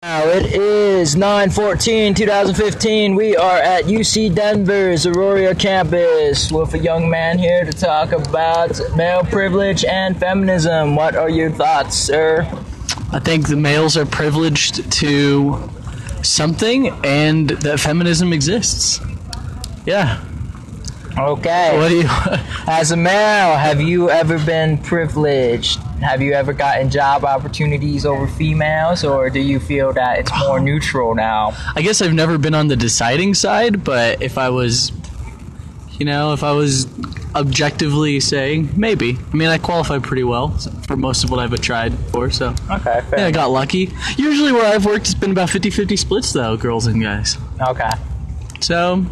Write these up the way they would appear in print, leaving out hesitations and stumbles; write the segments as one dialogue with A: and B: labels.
A: Now it is 9/14/2015. We are at UC Denver's Auraria campus with a young man here to talk about male privilege and feminism. What are your thoughts, sir?
B: I think the males are privileged to something and that feminism exists. Yeah.
A: Okay.
B: What do you...
A: As a male, have you ever been privileged? Have you ever gotten job opportunities over females, or do you feel that it's more neutral now?
B: I guess I've never been on the deciding side, but if I was objectively saying, maybe. I mean, I qualify pretty well for most of what I've tried for, so...
A: Okay, fair.
B: Yeah, I got lucky. Usually where I've worked, it's been about 50-50 splits, though, girls and guys.
A: Okay.
B: So,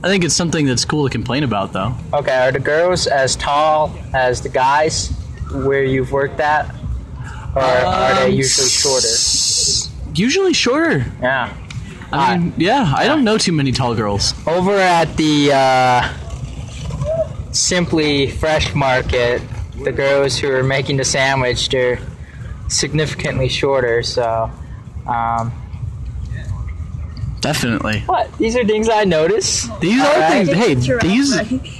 B: I think it's something that's cool to complain about, though.
A: Okay, are the girls as tall as the guys where you've worked at? Or are they usually shorter?
B: Usually shorter.
A: Yeah.
B: I mean, I don't know too many tall girls.
A: Over at the Simply Fresh Market, the girls who are making the sandwich, they're significantly shorter, so...
B: Definitely.
A: What? These are things I notice.
B: These are things. Hey, these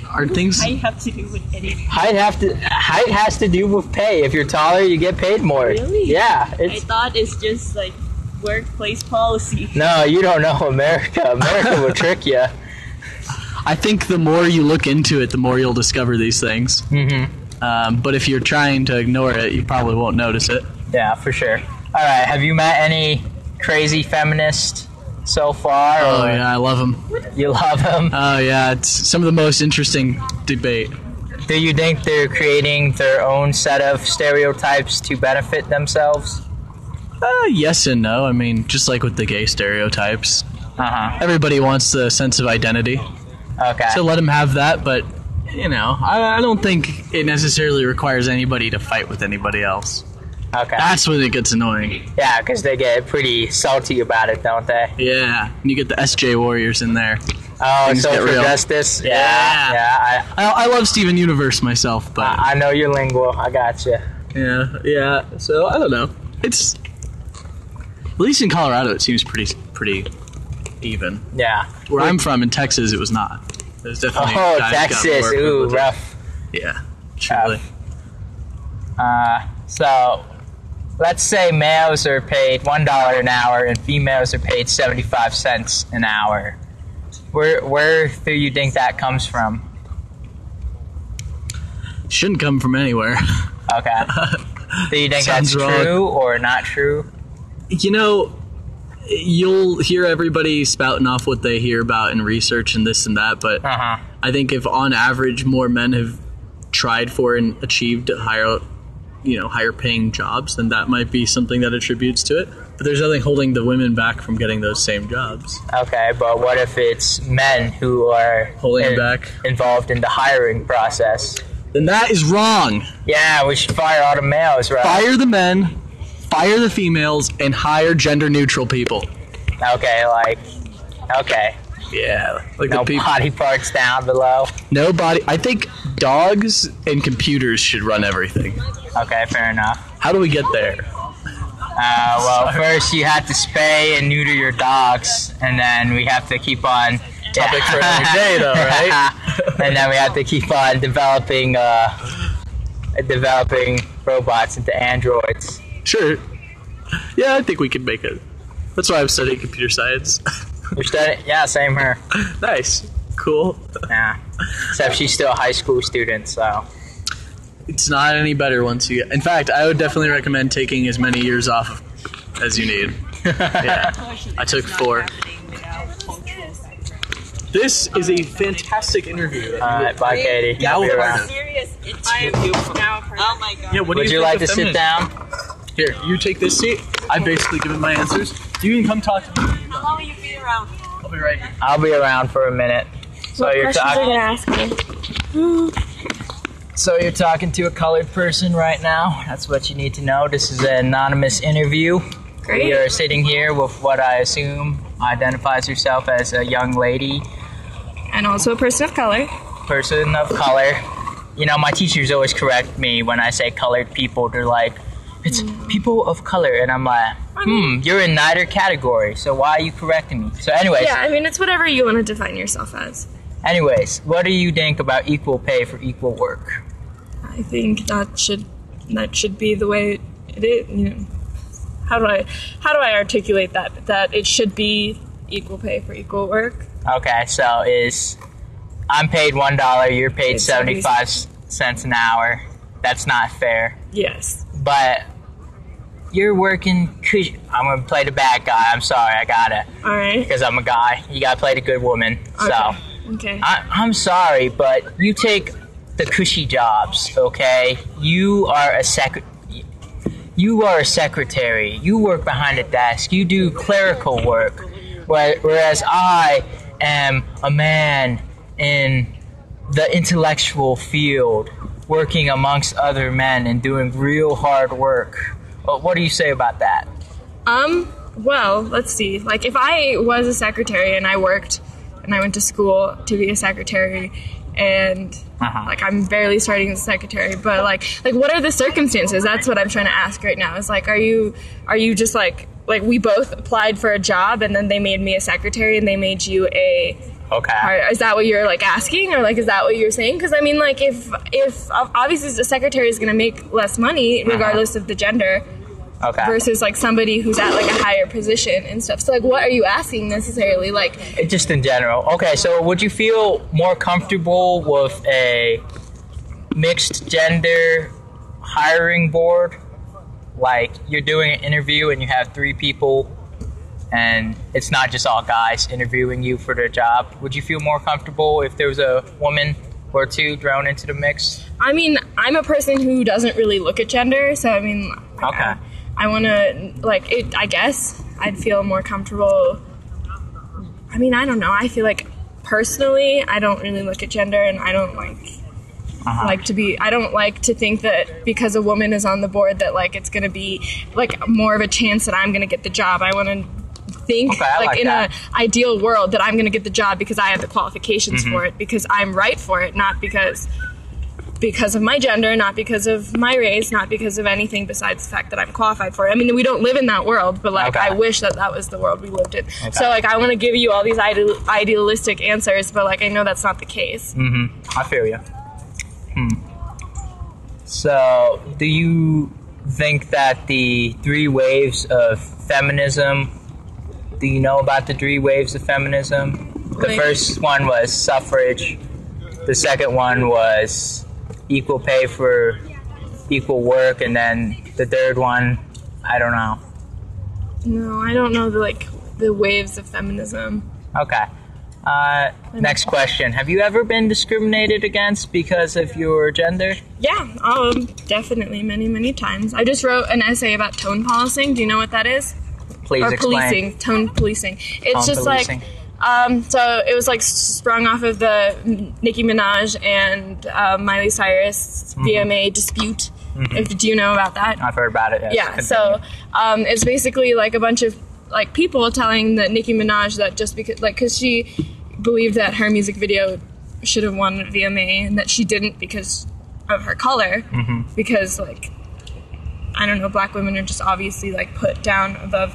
B: are things.
C: Height have to do with anything.
A: Height has to do with pay. If you're taller, you get paid more.
C: Really?
A: Yeah.
C: I thought it's just like workplace policy.
A: No, you don't know America. America will trick you.
B: I think the more you look into it, the more you'll discover these things. Mm-hmm. But if you're trying to ignore it, you probably won't notice it.
A: Yeah, for sure. All right. Have you met any crazy feminists so far?
B: Oh, yeah, I love them.
A: You love them?
B: Oh, yeah, it's some of the most interesting debate.
A: Do you think they're creating their own set of stereotypes to benefit themselves?
B: Yes and no. I mean, just like with the gay stereotypes. Everybody wants the sense of identity.
A: Okay.
B: So let them have that, but, I don't think it necessarily requires anybody to fight with anybody else.
A: Okay.
B: That's when it gets annoying.
A: Yeah, because they get pretty salty about it, don't they?
B: Yeah, and you get the SJ Warriors in there.
A: Oh,
B: Things
A: social
B: get real.
A: Justice?
B: Yeah. I love Steven Universe myself, but...
A: I know you're lingual. I gotcha.
B: Yeah. So, I don't know. It's... At least in Colorado, it seems pretty even.
A: Yeah.
B: Where I'm from, in Texas, it was not. There's definitely...
A: Texas. Ooh, rough.
B: Yeah, truly.
A: So... Let's say males are paid $1 an hour and females are paid 75 cents an hour. Where do you think that comes from?
B: Shouldn't come from anywhere.
A: Okay. Do you think that's
B: Sounds wrong.
A: true or not true?
B: You'll hear everybody spouting off what they hear about in research and this and that, but I think if on average more men have tried for and achieved higher paying jobs, then that might be something that attributes to it. But there's nothing holding the women back from getting those same jobs.
A: Okay, but what if it's men who are
B: holding back,
A: involved in the hiring process?
B: Then that is wrong. Yeah,
A: we should fire all the males, right?
B: Fire the men, fire the females, and hire gender-neutral people.
A: Okay.
B: Yeah, like
A: no
B: the people.
A: Body parts down below.
B: No body. I think dogs and computers should run everything.
A: Okay, fair enough.
B: How do we get there?
A: First you have to spay and neuter your dogs, and then we have to keep on...
B: Topic for another day, though, right?
A: And then we have to keep on developing robots into androids.
B: Sure. Yeah, I think we could make it. That's why I'm studying computer science.
A: You're studying? Yeah, same here.
B: Nice. Cool.
A: Yeah. Except she's still a high school student, so...
B: It's not any better once you get... In fact, I would definitely recommend taking as many years off as you need. Yeah. I took 4. This is a fantastic interview.
A: Alright, bye, Katie.
B: Now we're around.
C: Serious interview. Oh my god.
B: Yeah,
A: Would you like to sit down?
B: Here, you take this seat. I've basically given my answers. You can come talk to me.
C: How long will you be around?
B: I'll be right here.
A: I'll be around for a minute.
C: What questions are you gonna ask me?
A: So you're talking to a colored person right now. That's what you need to know. This is an anonymous interview.
C: Great.
A: We are sitting here with what I assume identifies herself as a young lady.
C: And also a person of color.
A: Person of color. You know, my teachers always correct me when I say colored people. They're like, it's people of color. And I'm like, You're in neither category, so why are you correcting me? So anyways.
D: Yeah, I mean, it's whatever you want to define yourself as.
A: Anyways, what do you think about equal pay for equal work?
D: I think that should be the way it is. You know, how do I articulate that? That it should be equal pay for equal work.
A: Okay, so I'm paid $1, you're paid
D: It's
A: 75 cents an hour. That's not fair.
D: Yes.
A: But you're working. I'm gonna play the bad guy. I'm sorry, I gotta.
D: All right.
A: Because I'm a guy. You gotta play the good woman.
D: Okay.
A: So.
D: Okay.
A: I'm sorry, but you take the cushy jobs, okay? You are a secretary. You work behind a desk. You do clerical work. Whereas I am a man in the intellectual field, working amongst other men and doing real hard work. What do you say about that?
D: Well, let's see. Like, if I was a secretary and I worked and I went to school to be a secretary, and like I'm barely starting as a secretary, but like what are the circumstances? That's what I'm trying to ask right now. Is like, are you just like we both applied for a job and then they made me a secretary and they made you a is that what you're like asking, or like is that what you're saying? Because I mean, like if obviously the secretary is going to make less money regardless of the gender. Okay. Versus like somebody who's at like a higher position and stuff. So like, what are you asking necessarily? Like,
A: just in general. Okay, so would you feel more comfortable with a mixed gender hiring board? Like you're doing an interview and you have 3 people, and it's not just all guys interviewing you for their job. Would you feel more comfortable if there was a woman or 2 thrown into the mix?
D: I mean, I'm a person who doesn't really look at gender, so I mean,
A: okay.
D: I want to, like, I guess I'd feel more comfortable. I mean, I don't know. I feel like, personally, I don't really look at gender, and I don't I don't like to think that because a woman is on the board that, like, it's going to be, like, more of a chance that I'm going to get the job. I want to think, in an ideal world, that I'm going to get the job because I have the qualifications for it, because I'm right for it, not because of my gender, not because of my race, not because of anything besides the fact that I'm qualified for it. I mean, we don't live in that world, but like, I wish that was the world we lived in. Okay. So like, I want to give you all these idealistic answers, but like, I know that's not the case.
A: I feel you. So, do you think that the 3 waves of feminism, do you know about the 3 waves of feminism? The first one was suffrage. The second one was equal pay for equal work, and then the third one, I don't know.
D: No, I don't know the waves of feminism.
A: Okay. Next question. Have you ever been discriminated against because of your gender?
D: Yeah, definitely, many times. I just wrote an essay about tone policing. Do you know what that is?
A: Please explain.
D: Tone policing. It's just policing. So it was like sprung off of the Nicki Minaj and Miley Cyrus VMA dispute. Do you know about that?
A: I've heard about it. Yes.
D: Yeah. So it's basically like a bunch of like people telling that Nicki Minaj that just because she believed that her music video should have won VMA and that she didn't because of her color, because like I don't know, black women are just obviously like put down above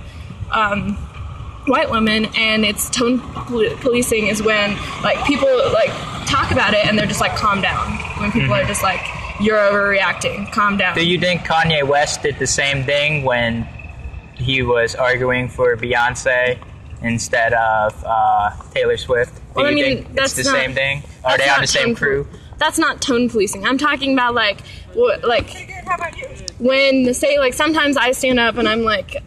D: white women, and it's tone policing is when like people like talk about it and they're just like, calm down, when people are just like, you're overreacting, calm down.
A: Do you think Kanye West did the same thing when he was arguing for Beyonce instead of Taylor Swift? Do you think it's the same thing? Are they on the same crew?
D: That's not tone policing. I'm talking about like when say like sometimes I stand up and I'm like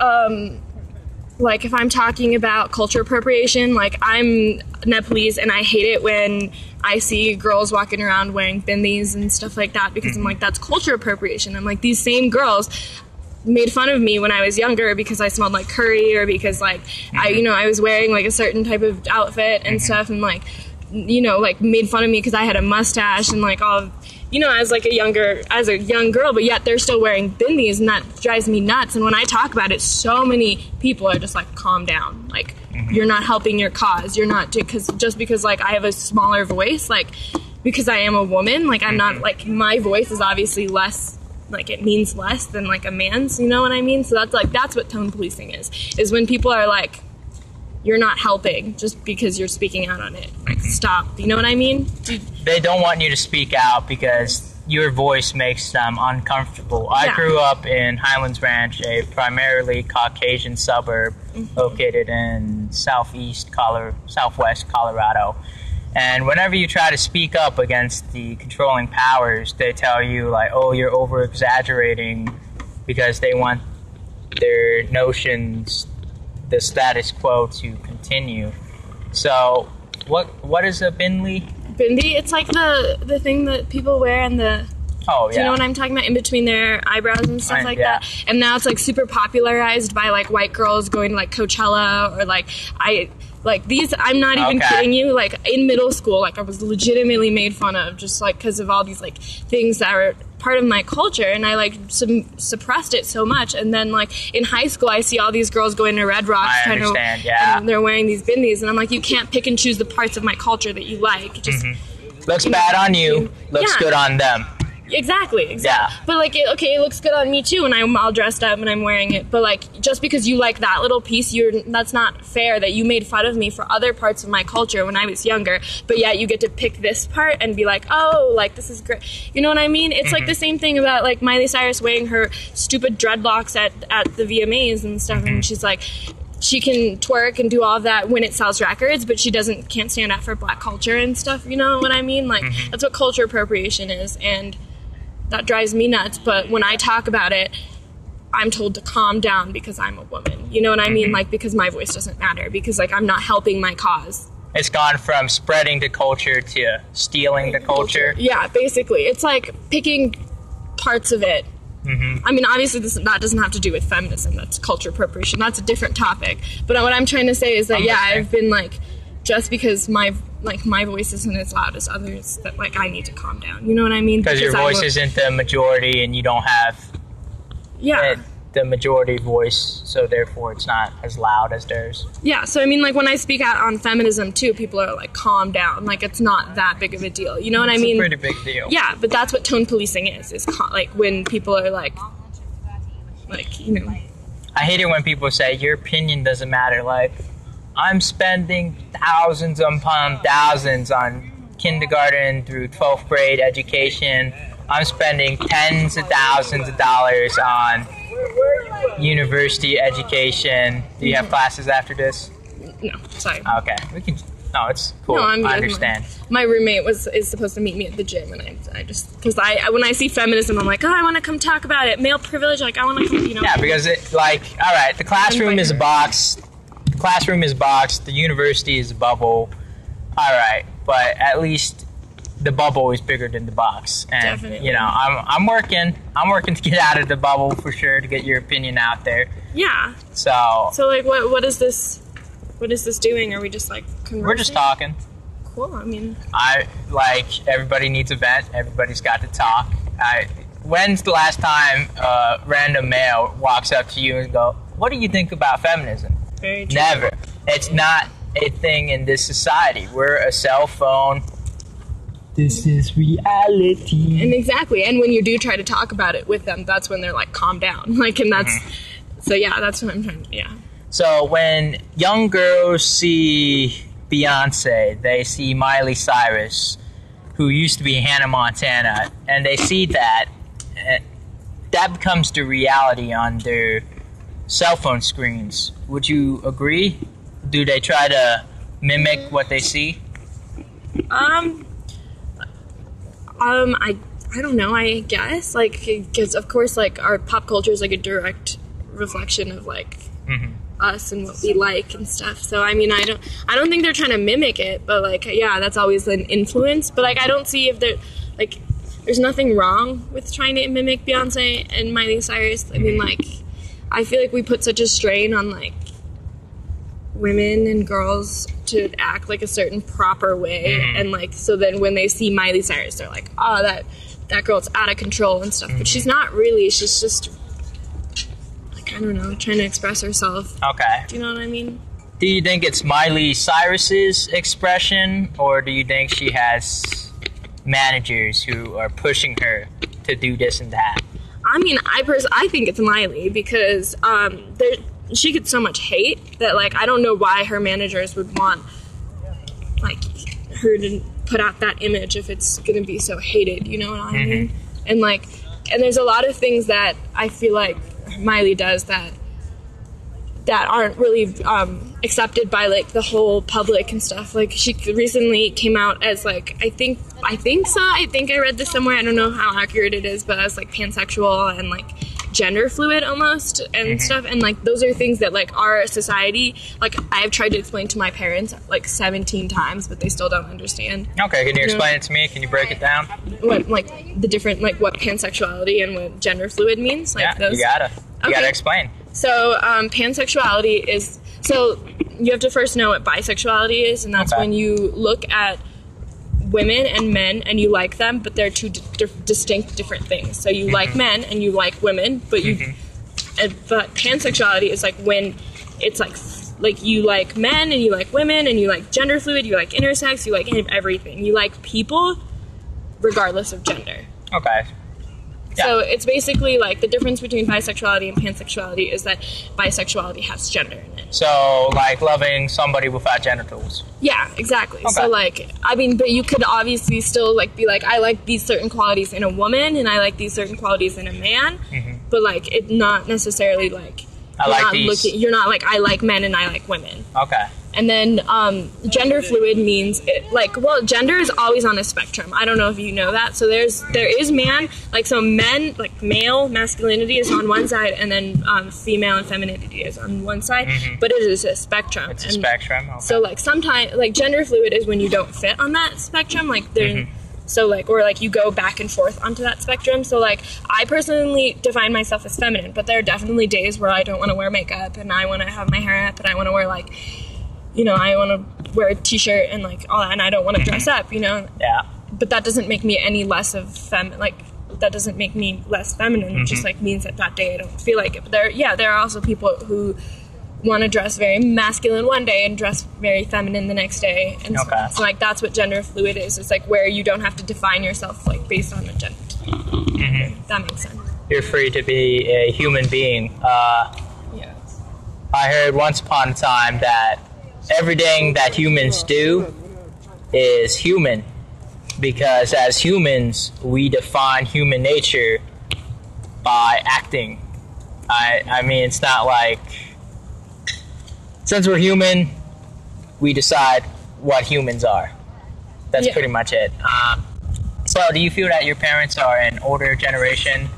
D: if I'm talking about culture appropriation, like I'm Nepalese and I hate it when I see girls walking around wearing bindis and stuff like that, because I'm like, that's culture appropriation. I'm like, these same girls made fun of me when I was younger because I smelled like curry, or because like I was wearing like a certain type of outfit and stuff, and like like made fun of me because I had a mustache and like all as a young girl, but yet they're still wearing bindis, and that drives me nuts. And when I talk about it, so many people are just like, calm down, like you're not helping your cause, you're not, because like I have a smaller voice, like because I am a woman, like I'm not like, my voice is obviously less like it means less than like a man's, you know what I mean? So that's what tone policing is when people are like, you're not helping just because you're speaking out on it. Like, stop. You know what I mean?
A: They don't want you to speak out because your voice makes them uncomfortable. I grew up in Highlands Ranch, a primarily Caucasian suburb located in southwest Colorado. And whenever you try to speak up against the controlling powers, they tell you, like, oh, you're over-exaggerating, because they want their notions, the status quo, to continue. So, what is a bindi?
D: Bindi, it's like the thing that people wear in the...
A: Oh, yeah.
D: Do you know what I'm talking about? In between their eyebrows and stuff like that. And now it's like super popularized by like white girls going to like Coachella or like I'm not even kidding you. Like in middle school, like I was legitimately made fun of just like because of all these like things that are part of my culture, and I like suppressed it so much. And then like in high school, I see all these girls going to Red Rocks, and they're wearing these bindis, and I'm like, you can't pick and choose the parts of my culture that you like. Just
A: looks bad on you, looks good on them.
D: Exactly. Yeah. But like, it looks good on me too, and I'm all dressed up and I'm wearing it. But like, just because you like that little piece, that's not fair that you made fun of me for other parts of my culture when I was younger. But yet you get to pick this part and be like, oh, like this is great. You know what I mean? It's like the same thing about like Miley Cyrus wearing her stupid dreadlocks at the VMAs and stuff, and she's like, she can twerk and do all of that when it sells records, but she can't stand up for black culture and stuff. You know what I mean? Like that's what culture appropriation is, and that drives me nuts. But when I talk about it, I'm told to calm down because I'm a woman. You know what I mean? Like, because my voice doesn't matter, because like I'm not helping my cause.
A: It's gone from spreading the culture to stealing the culture.
D: Yeah, basically. It's like picking parts of it. I mean, obviously that doesn't have to do with feminism. That's culture appropriation. That's a different topic. But what I'm trying to say is that, I've been like, just because my voice isn't as loud as others, that like I need to calm down. You know what I mean?
A: Because your voice isn't the majority, and you don't have the majority voice, so therefore it's not as loud as theirs. Yeah. So I mean, like when I speak out on feminism too, people are like, calm down. Like it's not that big of a deal. You know what I mean? It's a pretty big deal.
D: Yeah, but that's what tone policing is like when people are like you know.
A: I hate it when people say your opinion doesn't matter. Like, I'm spending thousands upon thousands on kindergarten through 12th grade education. I'm spending tens of thousands of dollars on university education. Do you have classes after this?
D: No, sorry.
A: Okay, we can. No, it's cool.
D: No,
A: I understand.
D: My roommate is supposed to meet me at the gym, and I just because when I see feminism, I'm like, oh, I want to come talk about it. Male privilege, like I want to come, you know.
A: Yeah, because it like, all right, the classroom is a box. The classroom is boxed. The university is a bubble. All right, but at least the bubble is bigger than the box. And
D: definitely.
A: You know, I'm working to get out of the bubble for sure, to get your opinion out there.
D: Yeah.
A: So
D: like what is this? What is this doing? Are we just like conversing?
A: We're just talking.
D: Cool. I mean,
A: everybody needs a vent. Everybody's got to talk. When's the last time a random male walks up to you and go, "What do you think about feminism?"
D: very true.
A: Never. It's not a thing in this society. We're a cell phone. This is reality.
D: And exactly. And when you do try to talk about it with them, that's when they're like, calm down. Like, and that's, so yeah, that's what I'm trying to, yeah.
A: So when young girls see Beyonce, they see Miley Cyrus, who used to be Hannah Montana, and they see that, that becomes the reality on their cell phone screens. Would you agree? Do they try to mimic what they see?
D: I don't know, I guess, like, because of course, like, our pop culture is like a direct reflection of like us and what we like and stuff. So I mean, I don't think they're trying to mimic it, but like, yeah, that's always an influence. But like, I don't see if they're like, there's nothing wrong with trying to mimic Beyonce and Miley Cyrus. I mean, like, I feel like we put such a strain on like women and girls to act like a certain proper way, and like, so then when they see Miley Cyrus, they're like, oh, that girl's out of control and stuff. But she's not really. She's just like, I don't know, trying to express herself.
A: Okay.
D: Do you know what I mean?
A: Do you think it's Miley Cyrus's expression, or do you think she has managers who are pushing her to do this and that?
D: I mean, I think it's Miley because she gets so much hate that, like, I don't know why her managers would want, like, her to put out that image if it's going to be so hated, you know what I mean? And, like, and there's a lot of things that I feel like Miley does that aren't really accepted by, like, the whole public and stuff. Like, she recently came out as, like, I think I read this somewhere, I don't know how accurate it is, but as, like, pansexual and, like, gender fluid almost and stuff. And, like, those are things that, like, our society, like, I've tried to explain to my parents, like, 17 times, but they still don't understand.
A: Okay, can you explain it to me? Can you break it down?
D: What, like, the different, like, what pansexuality and what gender fluid means? Like,
A: yeah,
D: those?
A: You gotta explain.
D: So, pansexuality is, so you have to first know what bisexuality is, and that's when you look at women and men and you like them, but they're two distinct different things. So you like men and you like women, but but pansexuality is, like, when it's like you like men and you like women and you like gender fluid, you like intersex, you like everything. You like people regardless of gender.
A: Okay. Yeah.
D: So it's basically, like, the difference between bisexuality and pansexuality is that bisexuality has gender in it.
A: So, like, loving somebody without genitals.
D: Yeah, exactly.
A: Okay.
D: So, like, I mean, but you could obviously still, like, be like, I like these certain qualities in a woman and I like these certain qualities in a man, but, like, it's not necessarily, like, you're not like, I like men and I like women.
A: Okay.
D: And then gender fluid means, gender is always on a spectrum. I don't know if you know that. So there is man, like, so men, like, male masculinity is on one side, and then female and femininity is on one side, but it is a spectrum.
A: It's a spectrum, okay.
D: So, like, sometimes, like, gender fluid is when you don't fit on that spectrum, like, so, like, or, like, you go back and forth onto that spectrum. So, like, I personally define myself as feminine, but there are definitely days where I don't want to wear makeup, and I want to have my hair up, and I want to wear, like, you know, I want to wear a t-shirt and, like, all that, and I don't want to dress up, you know?
A: Yeah.
D: But that doesn't make me any less of that doesn't make me less feminine. It just, like, means that day I don't feel like it. But there are also people who want to dress very masculine one day and dress very feminine the next day. And so, like, that's what gender fluid is. It's, like, where you don't have to define yourself, like, based on the gender. That makes sense.
A: You're free to be a human being.
D: Yes.
A: I heard once upon a time that everything that humans do is human, because as humans we define human nature by acting. I mean, it's not like, since we're human, we decide what humans are. That's pretty much it. So do you feel that your parents are an older generation?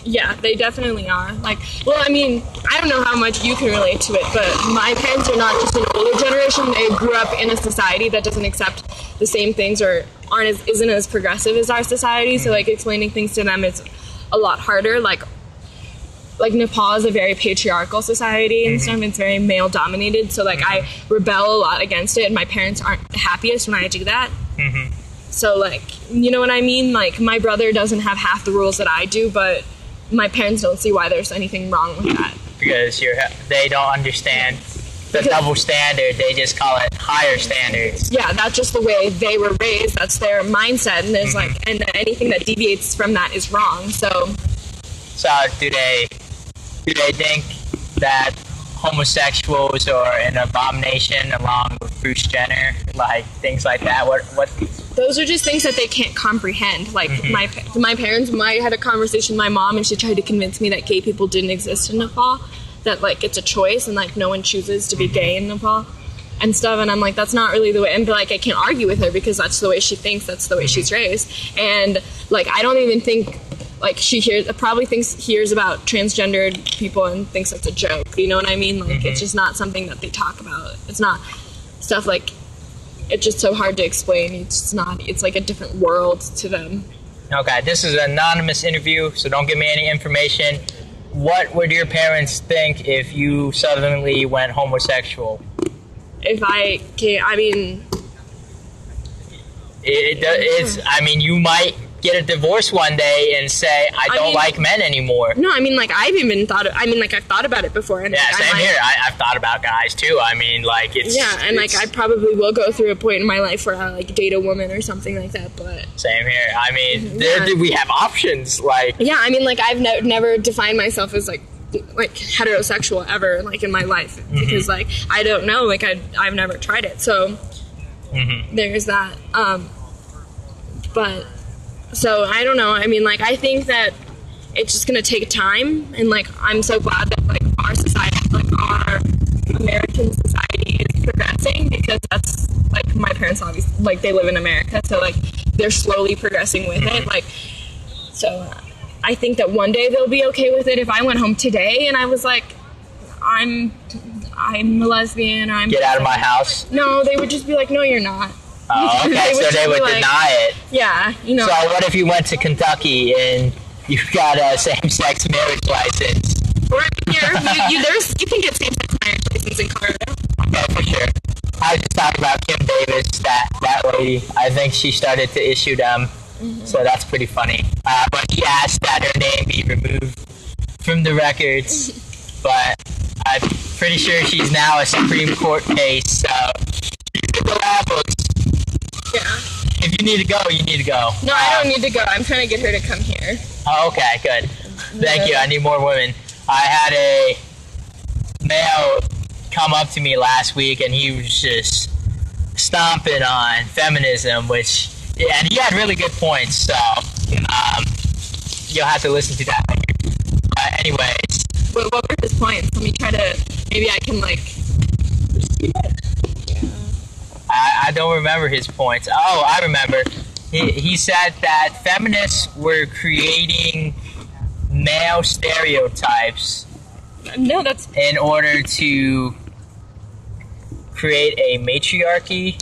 D: Yeah, they definitely are. Like, well, I mean, I don't know how much you can relate to it, but my parents are not just an older generation. They grew up in a society that doesn't accept the same things or isn't as progressive as our society. So, like, explaining things to them is a lot harder. Like Nepal is a very patriarchal society and stuff. It's very male dominated. So, like, I rebel a lot against it, and my parents aren't the happiest when I do that. So, like, you know what I mean? Like, my brother doesn't have half the rules that I do, but my parents don't see why there's anything wrong with that. Because
A: they don't understand the double standard. They just call it higher standards.
D: Yeah, that's just the way they were raised. That's their mindset, and there's like, and anything that deviates from that is wrong. So
A: do they think that homosexuals are an abomination along with Bruce Jenner, like things like that? What?
D: Those are just things that they can't comprehend. Like, my parents, I had a conversation with my mom, and she tried to convince me that gay people didn't exist in Nepal, that, like, it's a choice, and, like, no one chooses to be gay in Nepal and stuff. And I'm like, that's not really the way. And, like, I can't argue with her because that's the way she thinks, that's the way she's raised. And, like, I don't even think, like, she hears about transgendered people and thinks it's a joke. You know what I mean? Like, it's just not something that they talk about. It's not stuff like, it's just so hard to explain. It's like a different world to them.
A: Okay, this is an anonymous interview, so don't give me any information. What would your parents think if you suddenly went homosexual?
D: I mean,
A: you might get a divorce one day and say, I don't like men anymore.
D: No, I mean, like, I've even thought, I've thought about it before. And,
A: yeah,
D: like,
A: same here. I've thought about guys, too. I mean, like, it's...
D: Yeah, and, like, I probably will go through a point in my life where I, like, date a woman or something like that, but...
A: Same here. I mean, we have options, like...
D: Yeah, I mean, like, I've never defined myself as, like, heterosexual ever, like, in my life. Because, like, I don't know. Like, I've never tried it. So, there's that. But... So, I don't know. I mean, like, I think that it's just going to take time. And, like, I'm so glad that, like, our society, like, our American society is progressing because that's, like, my parents obviously, like, they live in America. So, like, they're slowly progressing with it. Like, so I think that one day they'll be okay with it. If I went home today and I was like, I'm a lesbian,
A: Get out of my house?
D: No, they would just be like, no, you're not.
A: Oh, okay, so they would deny it.
D: Yeah, you know.
A: So what if you went to Kentucky and you got a same-sex marriage license?
D: Or here, you can get same-sex marriage license in Colorado.
A: Okay, for sure. I was just talking about Kim Davis, that lady. I think she started to issue them, so that's pretty funny. But she asked that her name be removed from the records, but I'm pretty sure she's now a Supreme Court case, so she's in the lab books.
D: Yeah.
A: If you need to go, you need to go.
D: No, I don't need to go. I'm trying to get her to come here.
A: Oh, okay, good. Thank you. I need more women. I had a male come up to me last week, and he was just stomping on feminism, and he had really good points, so you'll have to listen to that later. Anyways.
D: What were his points? Let me try to, maybe I can, like...
A: I don't remember his points. Oh, I remember. He said that feminists were creating male stereotypes.
D: No, that's...
A: In order to create a matriarchy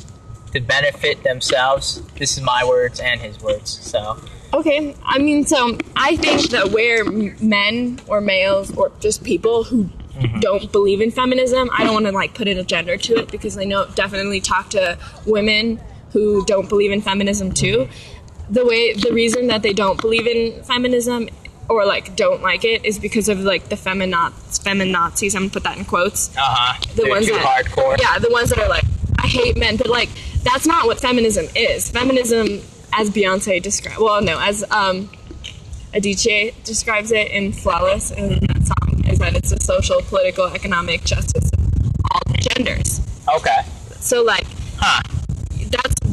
A: to benefit themselves. This is my words and his words, so...
D: Okay, I mean, so I think that where men or males or just people who don't believe in feminism, I don't want to, like, put in a gender to it because I know definitely talk to women who don't believe in feminism too. The reason that they don't believe in feminism or, like, don't like it is because of, like, the feminazis, I'm gonna put that in quotes.
A: The ones too hardcore.
D: Yeah, the ones that are like, I hate men, but, like, that's not what feminism is. Feminism, as Beyonce describes, as Adichie describes it in Flawless in that song, is that it's a social, political, economic justice of all genders.
A: Okay.
D: So, like,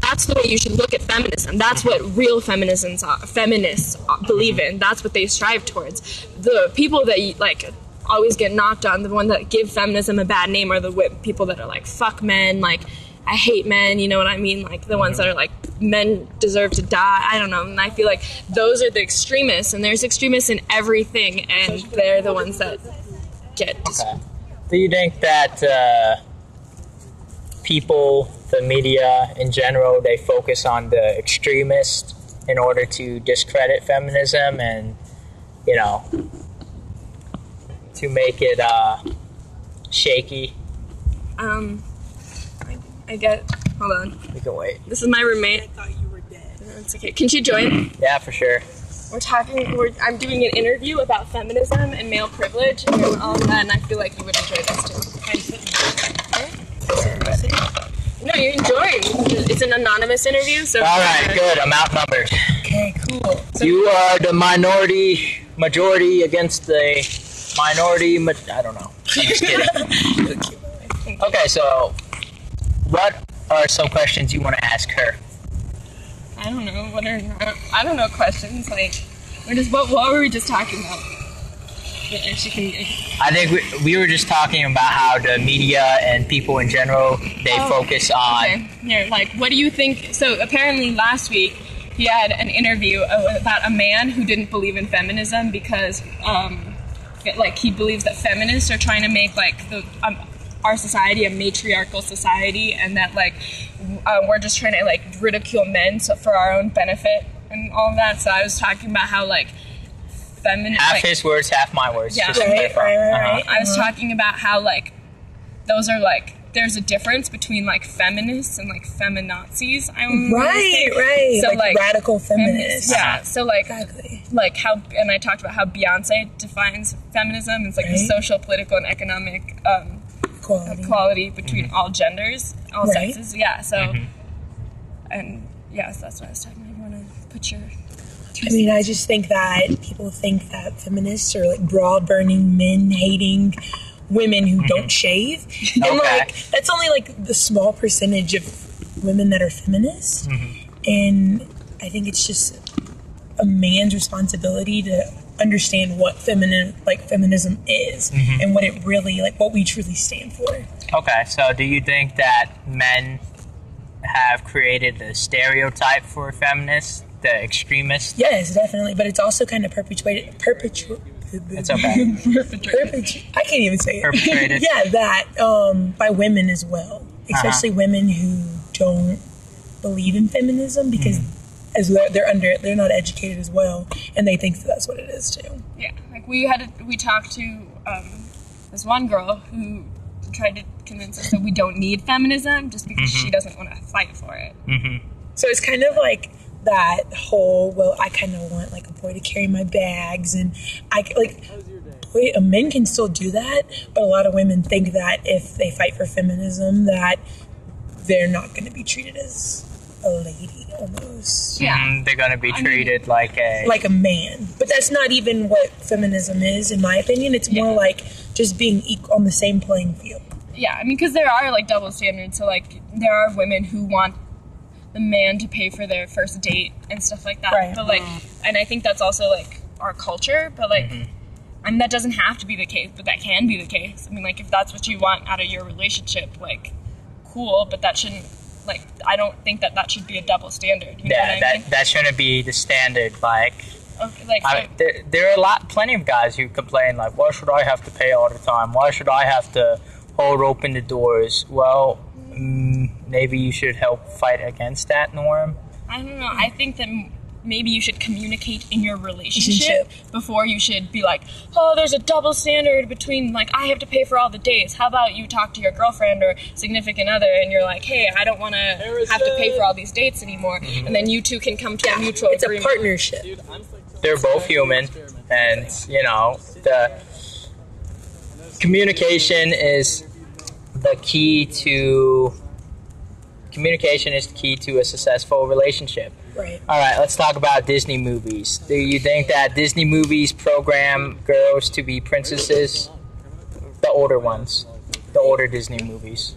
D: that's the way you should look at feminism. That's what real feminists believe in. That's what they strive towards. The people that, like, always get knocked on, the ones that give feminism a bad name are the people that are like, fuck men, like, I hate men, you know what I mean? Like, the ones that are like, men deserve to die. I don't know. And I feel like those are the extremists, and there's extremists in everything, and they're the ones that get...
A: Okay. Do you think that people, the media in general, they focus on the extremists in order to discredit feminism and, you know, to make it shaky?
D: I get... Hold on.
A: We can wait.
D: This is my roommate.
C: I thought you were dead.
D: It's okay. Can she join?
A: Yeah, for sure.
D: I'm doing an interview about feminism and male privilege and all that, and I feel like you would enjoy this too. No, you can join. It's an anonymous interview, so...
A: Alright, good. I'm outnumbered.
D: Okay, cool. So
A: you are the majority against the minority... I don't know. I'm just kidding. Okay, so... What are some questions you want to ask her?
D: I don't know questions, like, what were we just talking about?
A: I think we were just talking about how the media and people in general, they focus on...
D: Okay, here, like, what do you think? So, apparently last week, he had an interview about a man who didn't believe in feminism because, like, he believes that feminists are trying to make, like, our society a matriarchal society, and that, like, we're just trying to, like, ridicule men for our own benefit and all of that. So I was talking about how, like,
A: half his words, half my words.
D: Yeah,
A: just
D: right.
A: I
D: was talking about how, like, those are, like, there's a difference between like feminists and like feminazis.
E: Right.
D: So
E: like radical feminists.
D: Yeah. So like,
E: exactly.
D: Like how, and I talked about how Beyonce defines feminism. It's like the social, political, and economic equality between all genders, all sexes. Yeah. So, and yes, that's what I was talking about. You want to put your...
E: I mean, I just think that people think that feminists are like broad-burning, men-hating women who don't shave. And like, that's only like the small percentage of women that are feminists. And I think it's just a man's responsibility to understand what feminism is and what it really, like, what we truly stand for.
A: Okay, so do you think that men have created a stereotype for feminists? The extremists?
E: Yes, definitely, but it's also kind of perpetuated.
A: It's okay.
E: I can't even say it.
A: Perpetrated.
E: Yeah, that by women as well, especially women who don't believe in feminism because as they're not educated as well, and they think that's what it is too.
D: Yeah, like we talked to this one girl who tried to convince us that we don't need feminism just because she doesn't want to fight for it.
E: So it's kind of like that whole, well, I kind of want like a boy to carry my bags, and men can still do that, but a lot of women think that if they fight for feminism that they're not going to be treated as a lady almost.
D: Yeah.
A: They're going to be treated like
E: a man. But that's not even what feminism is, in my opinion. It's more like just being equal on the same playing field.
D: Yeah, I mean, because there are like double standards. So like there are women who want the man to pay for their first date and stuff like that.
E: Right.
D: But like, and I think that's also like our culture. But like, I mean, that doesn't have to be the case, but that can be the case. I mean, like if that's what you want out of your relationship, like, cool. But that shouldn't. Like, I don't think that should be a double standard. You know what I mean?
A: That shouldn't be the standard. Like, there are plenty of guys who complain, like, why should I have to pay all the time? Why should I have to hold open the doors? Well, maybe you should help fight against that norm.
D: I don't know. I think that maybe you should communicate in your relationship before you should be like, oh, there's a double standard between, like, I have to pay for all the dates. How about you talk to your girlfriend or significant other and you're like, hey, I don't want to have to pay for all these dates anymore. And then you two can come to a mutual agreement.
E: It's a partnership.
A: They're both human, and, you know, the communication is the key to a successful relationship.
E: Right.
A: All right, let's talk about Disney movies. Do you think that Disney movies program girls to be princesses? The older ones. The older Disney movies.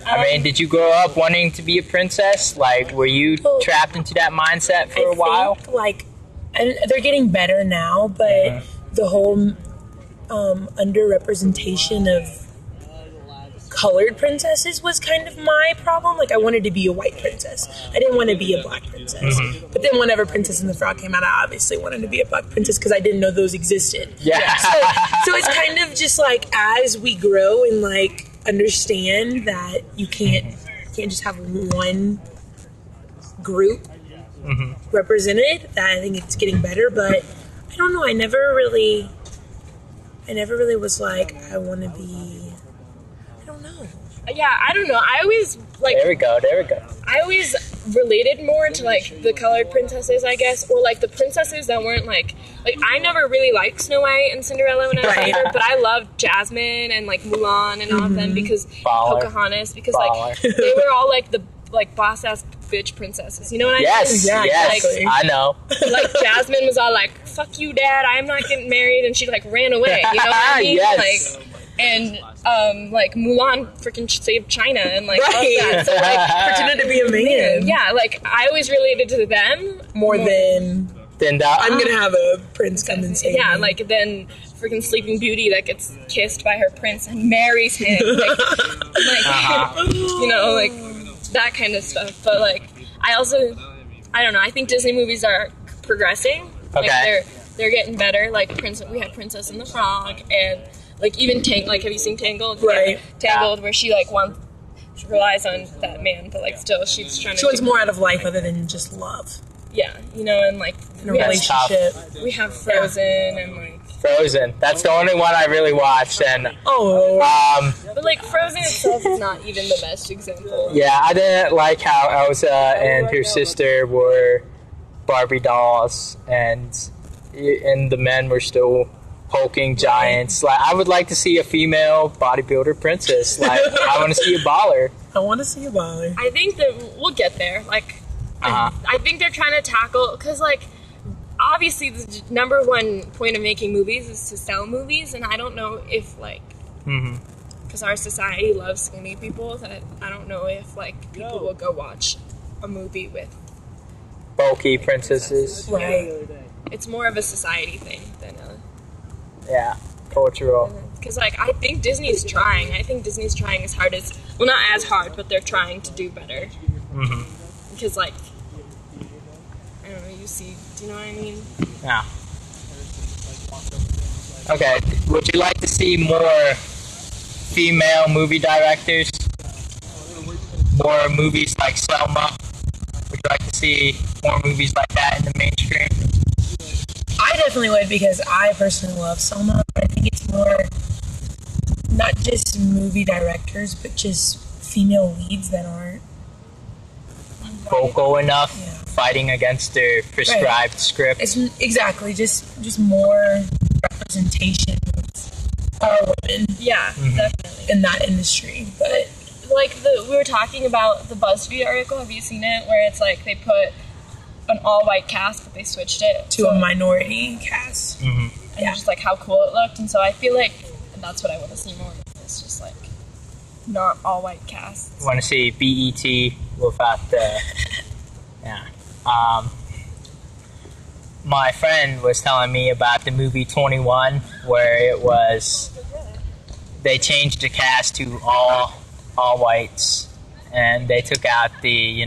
A: I mean, did you grow up wanting to be a princess? Like, were you trapped into that mindset for a while?
E: And they're getting better now, but the whole underrepresentation of colored princesses was kind of my problem. Like, I wanted to be a white princess. I didn't want to be a black princess. But then whenever Princess and the Frog came out, I obviously wanted to be a black princess because I didn't know those existed.
A: Yeah.
E: So it's kind of just like, as we grow and like understand that you can't just have one group represented, that I think it's getting better. But I don't know, I never really was like, I want to be, I don't know.
D: Yeah, I don't know. I always, like...
A: There we go.
D: I always related more to, like, the colored princesses, I guess, or, like, the princesses that weren't, like, I never really liked Snow White and Cinderella when I was younger, but I loved Jasmine and, like, Mulan and all of them because... Pocahontas, because, like, they were all, like, the, like, boss-ass bitch princesses. You know what I mean?
A: Yes,
D: like,
A: I know.
D: Like, Jasmine was all like, fuck you, Dad, I'm not getting married, and she, like, ran away. You know what I mean?
A: Yes.
D: Like... And, like, Mulan freaking saved China and, like, all that. So, like,
E: pretended to be a man.
D: Yeah, like, I always related to them.
E: More than I'm going to have a prince come and save me.
D: Yeah, like, then freaking Sleeping Beauty that gets kissed by her prince and marries him. Like, you know, like, that kind of stuff. But, like, I don't know, I think Disney movies are progressing. Like, they're getting better. Like, we had Princess and the Frog, and... Like, even like, have you seen Tangled?
E: Right.
D: Yeah. Tangled, where she, like, she relies on that man, but, like, still, she's trying to...
E: She wants more out of life other than just love.
D: Yeah, you know, and, like...
E: In a relationship.
D: We have Frozen, and, like...
A: Frozen. That's the only one I really watched, and
D: but like Frozen itself is not even the best example.
A: yeah, I didn't like how Elsa and her sister were Barbie dolls, and the men were still hulking giants. Like, I would like to see a female bodybuilder princess. Like, I want to see a baller.
E: I want to see a baller.
D: I think that we'll get there. Like, I think they're trying to tackle, because like, obviously the number one point of making movies is to sell movies, and I don't know if like, because our society loves skinny people, that I don't know if like people will go watch a movie with
A: bulky princesses.
E: Right.
D: It's more of a society thing than
A: cultural.
D: because like I think Disney's trying. I think Disney's trying as hard as, well, not as hard, but they're trying to do better. Because like, I don't know, you see, do you know what I mean?
A: Yeah. Okay, would you like to see more female movie directors? More movies like Selma? Would you like to see more movies like that in the mainstream?
E: I definitely would, because I personally love Selma. I think it's more not just movie directors, but just female leads that aren't
A: Vocal enough,
E: Yeah.
A: fighting against their prescribed script.
E: It's exactly just more representation of women
D: Yeah, definitely.
E: in that industry. But
D: Like we were talking about the BuzzFeed article. Have you seen it? Where it's like they put an all-white cast, but they switched it
E: to a minority cast.
D: and just like how cool it looked. And so I feel like that's what I want to see more. It's just like not all-white casts.
A: Want to see BET without the my friend was telling me about the movie 21, where it was they changed the cast to all whites, and they took out the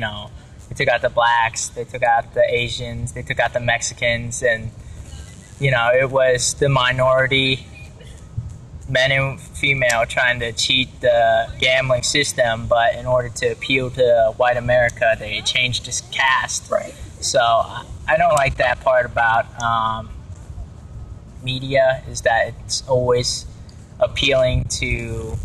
A: they took out the blacks, they took out the Asians, they took out the Mexicans, and it was the minority, men and female, trying to cheat the gambling system, but in order to appeal to white America, they changed this cast.
E: Right.
A: So I don't like that part about media, is that it's always appealing to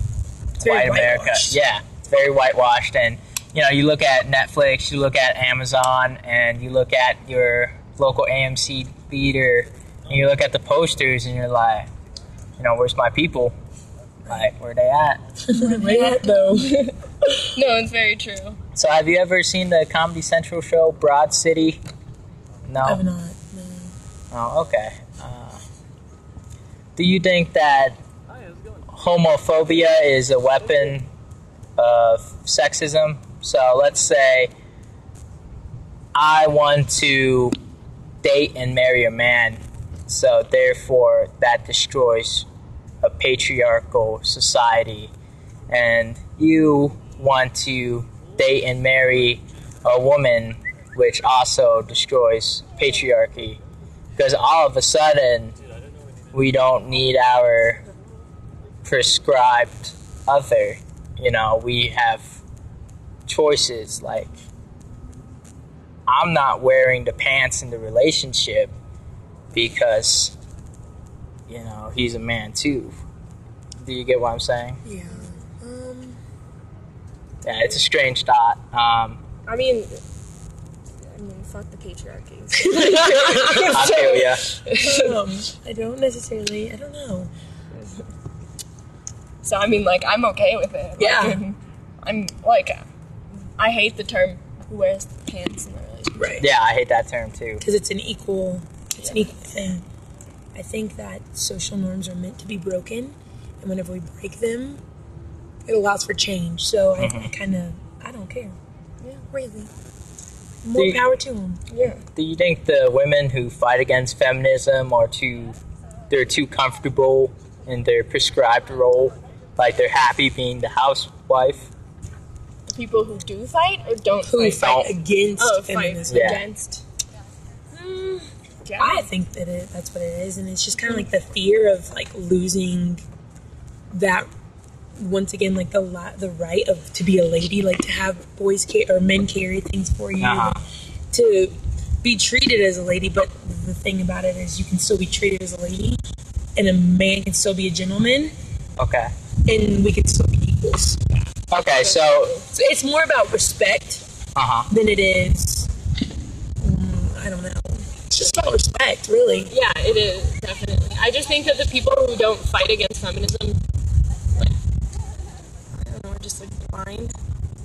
A: white America. Yeah, it's very whitewashed. And you look at Netflix, you look at Amazon, and you look at your local AMC theater, and you look at the posters, and you're like, where's my people? Like, where they at?
E: Where they at, though?
D: No, it's very true.
A: So have you ever seen the Comedy Central show Broad City? No?
E: I've not. No.
A: Oh, okay. Do you think that homophobia is a weapon of sexism? So let's say I want to date and marry a man, so therefore that destroys a patriarchal society, and you want to date and marry a woman, which also destroys patriarchy, because all of a sudden we don't need our prescribed other. We have choices. Like, I'm not wearing the pants in the relationship because he's a man too. Do you get what I'm saying?
E: Yeah.
A: Yeah, it's a strange thought.
D: I mean, fuck the patriarchy.
A: I feel ya.
E: I don't necessarily. I don't know.
D: So I mean, like, I'm okay with it.
E: Yeah.
D: Like, I'm like, I hate the term "who wears pants" in the relationship.
E: Right.
A: Yeah, I hate that term too.
E: Because it's an equal thing. I think that social norms are meant to be broken, and whenever we break them, it allows for change. So I don't care. Yeah, really. More power to them. Yeah.
A: Do you think the women who fight against feminism they're too comfortable in their prescribed role? Like, they're happy being the housewife?
D: The people who do fight or don't
E: Fight against feminism.
D: Fight against. Yeah.
E: I think that that's what it is, and it's just kind of like the fear of like losing that. Once again, like the right to be a lady, like to have men carry things for you, to be treated as a lady. But the thing about it is, you can still be treated as a lady, and a man can still be a gentleman.
A: Okay.
E: And we can still be equals.
A: Okay, so
E: it's more about respect than it is, I don't know. It's just about respect, really.
D: Yeah, it is, definitely. I just think that the people who don't fight against feminism, like, I don't know, are just, like, blind.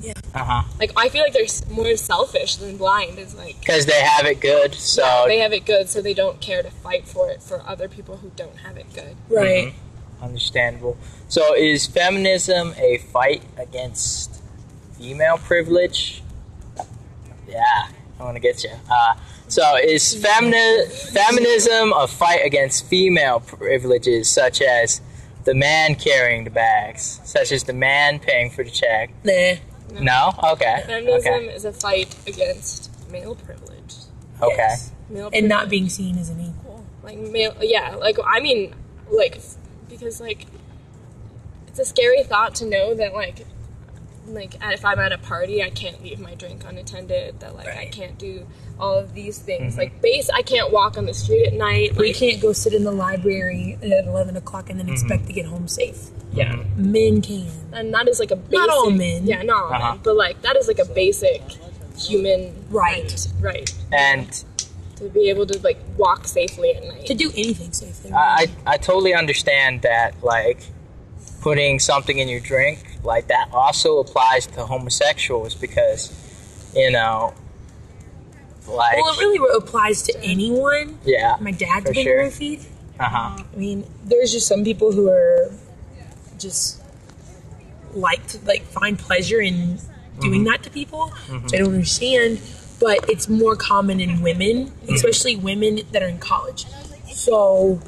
E: Yeah.
D: Like, I feel like they're more selfish than blind. It's like...
A: Because they have it good, so...
D: Yeah, they have it good, so they don't care to fight for it for other people who don't have it good.
E: Right.
A: Understandable. So is feminism a fight against female privilege? Yeah, I want to get you. So is feminism a fight against female privileges, such as the man carrying the bags, such as the man paying for the check?
E: Nah.
A: No? Okay.
D: Feminism is a fight against male privilege.
A: Okay.
E: Yes.
D: Male
E: And not being seen as an equal.
D: like male, yeah. Like I mean, like because like it's a scary thought to know that like if I'm at a party, I can't leave my drink unattended. That like I can't do all of these things. Like I can't walk on the street at night.
E: We can't go sit in the library at 11 o'clock and then expect to get home safe.
D: Yeah.
E: Men can.
D: And that is like a basic...
E: Not all men.
D: Yeah, not all men. But like that is like a basic human
E: Right.
D: Right.
A: And
D: to be able to like walk safely at night.
E: To do anything safely.
A: I totally understand that, like, putting something in your drink, like, that also applies to homosexuals because, you know, like...
E: Well, it really applies to anyone.
A: Yeah,
E: My dad's
A: for
E: been
A: sure.
E: roofied.
A: Uh-huh.
E: I mean, there's just some people who are just like to like find pleasure in doing that to people, which I don't understand. But it's more common in women, especially women that are in college. So,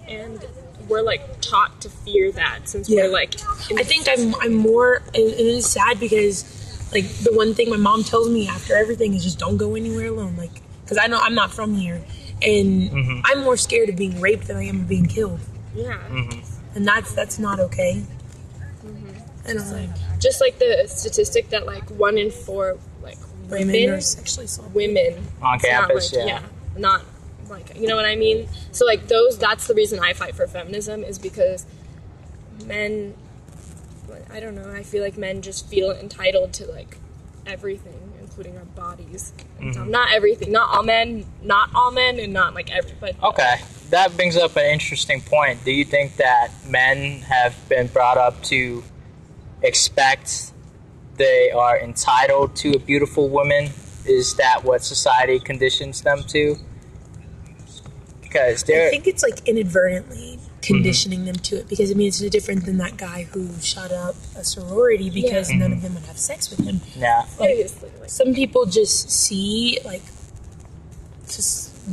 D: And we're like taught to fear that since
E: Yeah.
D: we're like...
E: I think I'm more, and it is sad because like the one thing my mom tells me after everything is just don't go anywhere alone. Like, because I know I'm not from here, and I'm more scared of being raped than I am of being killed.
D: Yeah.
E: And that's not okay. I don't know.
D: Just like the statistic that like 1 in 4 like
E: Women are sexually assaulted.
D: women
A: On
D: it's not,
A: campus,
D: like,
A: yeah.
D: not like, you know what I mean? So like that's the reason I fight for feminism is because men, I don't know, I feel like men just feel entitled to like everything, including our bodies. And so not everything, not all men, and not like everybody.
A: Okay, that brings up an interesting point. Do you think that men have been brought up to expect they are entitled to a beautiful woman? Is that what society conditions them to? Because
E: I
A: they're...
E: think it's like inadvertently conditioning them to it because I mean it's no different than that guy who shot up a sorority because none of them would have sex with him.
A: Yeah.
E: Like,
D: Seriously, like,
E: some people just see like just the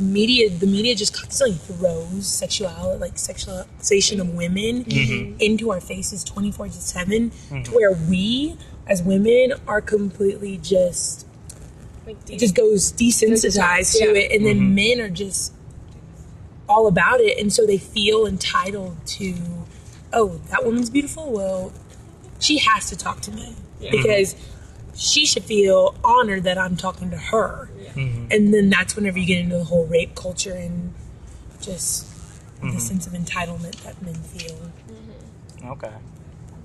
E: media just constantly throws sexualization of women into our faces 24/7 to where we as women are completely just
D: like
E: it just goes desensitized to it, and then men are just all about it, and so they feel entitled to, oh, that woman's beautiful, well, she has to talk to me because she should feel honored that I'm talking to her. And then that's whenever you get into the whole rape culture and just the sense of entitlement that men feel.
A: Okay.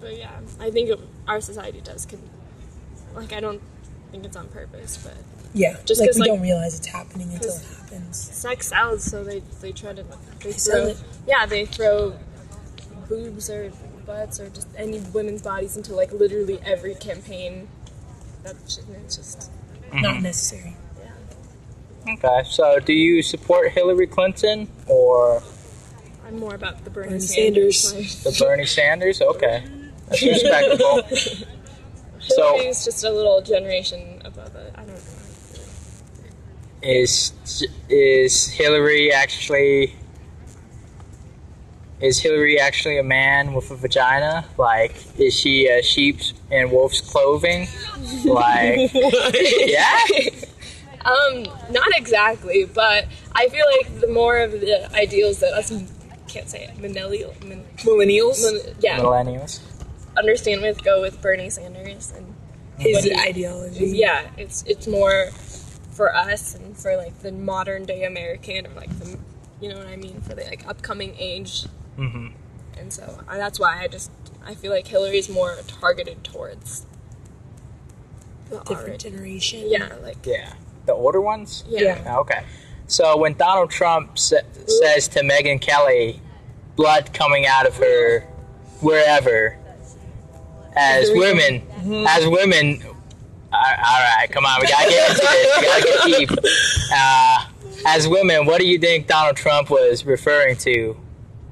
D: But yeah, I think our society does. Like, I don't think it's on purpose, but
E: Yeah,
D: Just
E: like
D: 'cause,
E: we
D: like-
E: don't realize it's happening until it happens.
D: sex sells, so they try to
E: sell it.
D: they throw boobs or butts or just any women's bodies into like literally every campaign. It's just
E: Not necessary.
A: Okay, so do you support Hillary Clinton or
D: I'm more about the Bernie
E: Bernie
D: Sanders.
E: Sanders.
A: the Bernie Sanders? Okay, that's respectable. So
D: Hillary's just a little generation above it. I don't know.
A: is Hillary actually a man with a vagina? Like, is she a sheep in wolf's clothing? Like, yeah.
D: Not exactly, but I feel like the more of the ideals that us can't say it, millennials,
A: Millennials.
D: understand with go with Bernie Sanders and
E: His ideology.
D: yeah, it's more for us and for like the modern day American or like the, you know what I mean, for the like upcoming age And so that's why I feel like Hillary's more targeted towards the
E: Different generation.
D: Yeah, like
A: the older ones.
D: yeah.
A: Okay. So when Donald Trump says to Megyn Kelly, blood coming out of her wherever, as women, all right, come on, we gotta get into this. We gotta get deep. As women, what do you think Donald Trump was referring to?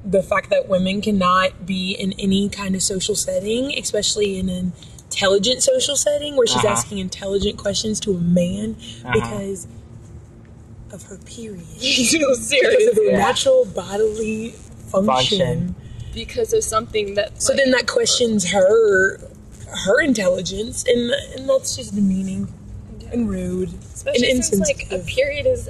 E: The fact that women cannot be in any kind of social setting, especially in an intelligent social setting where she's asking intelligent questions to a man because of her period.
D: Serious.
E: Because of her natural bodily function.
D: Because of something that...
E: So then that questions her intelligence, and that's just demeaning and rude.
D: Especially
E: and
D: since, like, a period is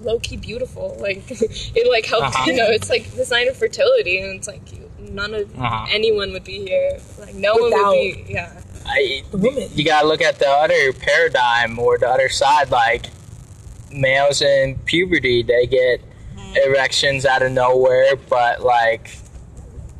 D: low-key beautiful. Like, it, like, helps, you know, it's, like, the sign of fertility, and it's, like, none of anyone would be here. Like, no one would be,
E: the woman.
A: You gotta look at the other paradigm, or the other side, like, males in puberty, they get erections out of nowhere, but, like,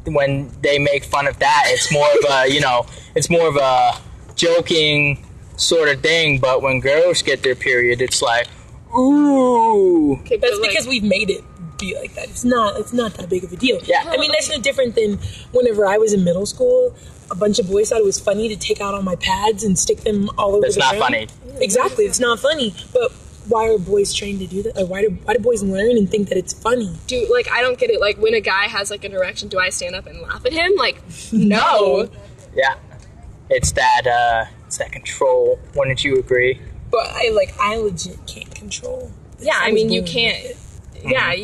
A: when they make fun of that, it's more of a, you know, it's more of a joking sort of thing, but when girls get their period, it's like, ooh.
E: Okay, that's because we've made it be like that. It's not that big of a deal.
A: Yeah.
E: I mean, that's no different than whenever I was in middle school, a bunch of boys thought it was funny to take out all my pads and stick them all over
A: That's
E: the
A: not
E: ground.
A: funny.
E: Exactly, it's not funny, but why are boys trained to do that? Like, why do boys learn and think that it's funny?
D: Dude, like, I don't get it. Like, when a guy has, like, an erection, do I stand up and laugh at him? Like, no.
A: Yeah. It's that control. Wouldn't you agree?
E: But I legit can't control.
D: Yeah, I mean, you can't. Yeah,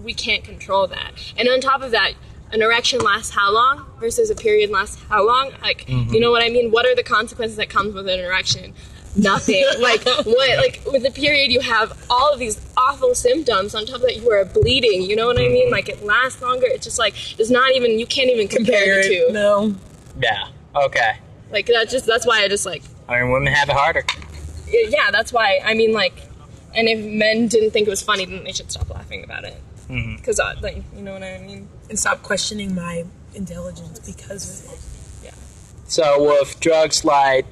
D: we can't control that. And on top of that, an erection lasts how long versus a period lasts how long? Like, you know what I mean? What are the consequences that comes with an erection? Nothing. Like, what? Like, with a period, you have all of these awful symptoms. On top of that, you are bleeding. You know what I mean? Like, it lasts longer. It's just like, it's not even, you can't even compare the two.
E: No.
A: Yeah. Okay.
D: Like, that's why I just, like...
A: I mean, women have it harder.
D: Yeah, that's why, I mean, like, and if men didn't think it was funny, then they should stop laughing about it. Because, like, you know what I mean?
E: And stop questioning my intelligence because of it.
D: Yeah.
A: So, with drugs like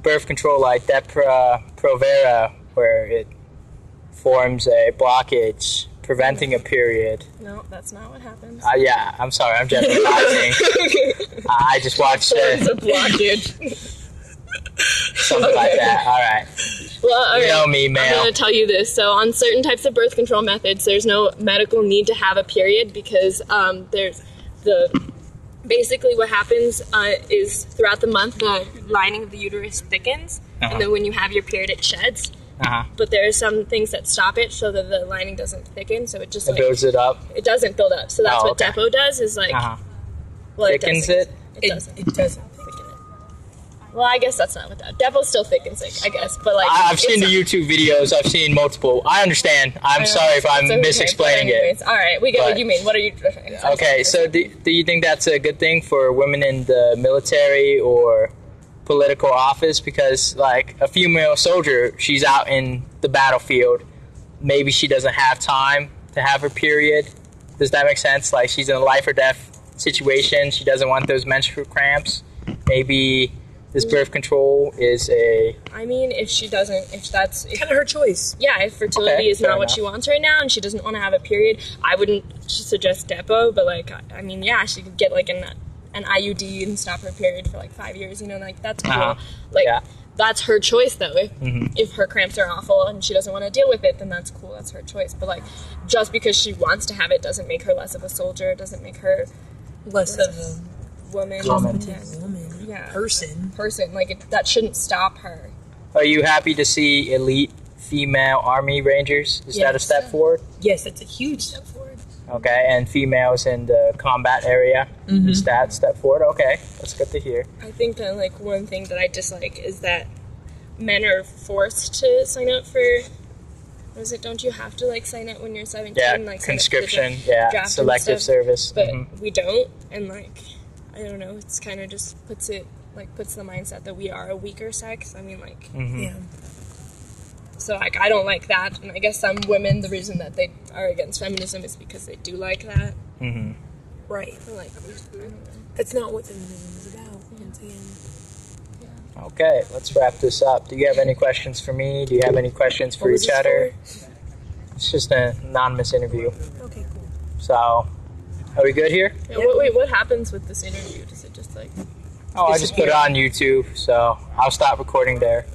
A: birth control, like Depo-Provera, where it forms a blockage preventing a period.
D: No, that's not what happens.
A: Yeah, I'm sorry, I'm generalizing. I just watched
D: It's a blockage.
A: something like that. All right.
D: Well,
A: You know me,
D: I'm
A: male.
D: going to tell you this. So on certain types of birth control methods, there's no medical need to have a period because there's basically what happens is throughout the month, the lining of the uterus thickens, and then when you have your period, it sheds. But there are some things that stop it so that the lining doesn't thicken, so it just
A: It builds it up.
D: It doesn't build up. So that's what
A: okay.
D: Depo does is like well,
A: Thickens it?
D: It doesn't.
E: It doesn't.
D: Well, I guess that's not what that. Depo still thickens it, I guess. But like,
A: I've seen the YouTube videos. I've seen multiple. I understand. I'm sorry if I'm misexplaining it.
D: All right, we get
A: But-
D: what you mean. What are you?
A: Okay, so do you think that's a good thing for women in the military or political office? Because, like, a female soldier, she's out in the battlefield. Maybe she doesn't have time to have her period. Does that make sense? Like, she's in a life or death situation. She doesn't want those menstrual cramps. Maybe this birth control is a...
D: I mean, if that's
E: Kind of her choice.
D: yeah, if fertility
A: Okay,
D: is
A: fair
D: not what
A: enough.
D: she wants right now and she doesn't want to have a period, I wouldn't suggest Depo. But like, I mean, yeah, she could get like an IUD and stop her period for like 5 years. You know, like that's cool. Like
A: Yeah.
D: that's her choice though. If her cramps are awful and she doesn't want to deal with it, then that's cool. That's her choice. But like, just because she wants to have it doesn't make her less of a soldier. Doesn't make her
E: Less of a
D: woman.
E: competent woman.
D: Yeah.
E: Person.
D: Like that shouldn't stop her.
A: Are you happy to see elite female Army Rangers? Is that a
E: Yes.
A: step forward?
E: Yes, that's a huge step forward.
A: Okay, and females in the combat area? Is that step forward? Okay, that's good to hear.
D: I think that like one thing that I dislike is that men are forced to sign up for. What is it? Don't you have to like sign up when you're 17?
A: Yeah,
D: like, sign up for the
A: conscription,
D: draft and
A: selective
D: stuff?
A: service.
D: But we don't, and like I don't know. It's kind of just puts the mindset that we are a weaker sex. I mean, like
E: Yeah.
D: so like I don't like that, and I guess some women the reason that they are against feminism is because they do like that.
A: Mm-hmm.
E: Right.
D: Like,
E: That's not what feminism is about, once again.
A: Okay, let's wrap this up. Do you have any questions for me? Do you have any questions for each other? It's just an anonymous interview.
E: Okay, cool.
A: So, are we good here?
D: yeah, wait, what happens with this interview? Does it just like...
A: Oh, I just put it on YouTube, so I'll stop recording there.